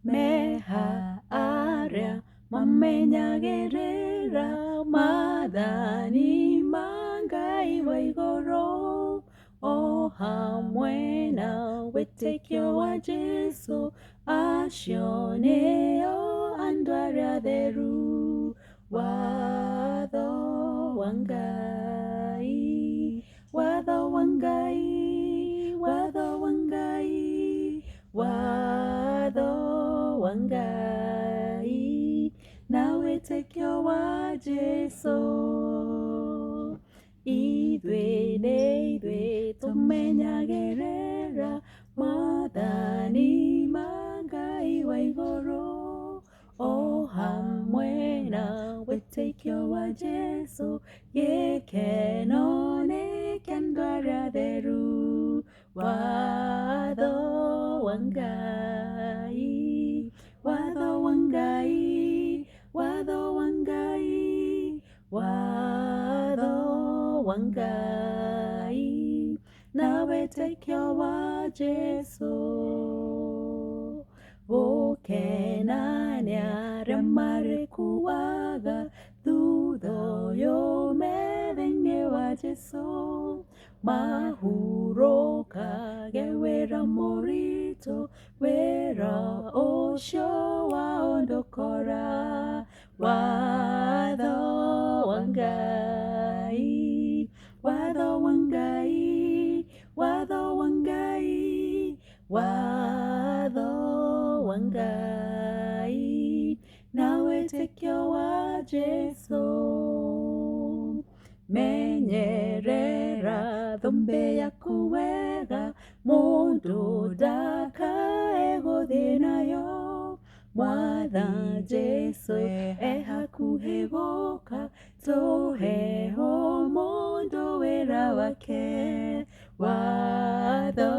Meha, Aria, Mamenyagirira, Madhani mangai waigoro. O hamwena, wetekyo wa Jesu, ashioneo andwaria theru. Watho wangai, watho wangai, watho wangai, watho wangai, na wetekyo wa Jesu. Ithuĩ tũmenyagĩrĩra Mwathani mangai wa igũrũ, o hamwe na wĩtĩkio wa Jesu, gĩkeno nĩ kĩa andũ arĩa atheru. Watho wa Ngai, watho wa Ngai, watho wa Ngai, watho wa Ngai, na wĩtĩkio wa Jesu. Gũkenania arĩa marĩkuaga thutha ũyũ me thĩinĩ wa Jesu, mahurũkage wĩra mũritũ, wĩra ũcio wao ndũkora. Watho wa Ngai, watho wa Ngai, watho wa Ngai, watho wa Ngai, na wĩtĩkio wa Jesu. Menyerera thũmbĩ yaku wega, mũndũ ndakae gũthiĩ nayo. Mwatha Jesu e hakuhĩ gũka, tũhe mũndũ wĩra wake. Watho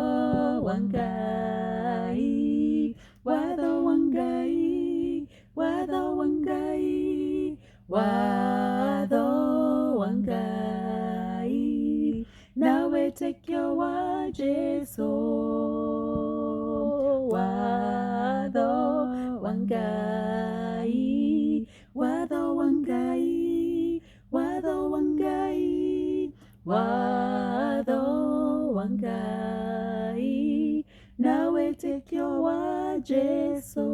wa Ngai, watho wa Ngai, watho wa Ngai, watho wa Ngai, na wĩtĩkio wa Jesu. Watho wa Ngai, watho wa Ngai, watho wa Ngai, watho wa Ngai, na wĩtĩkio wa Jesu.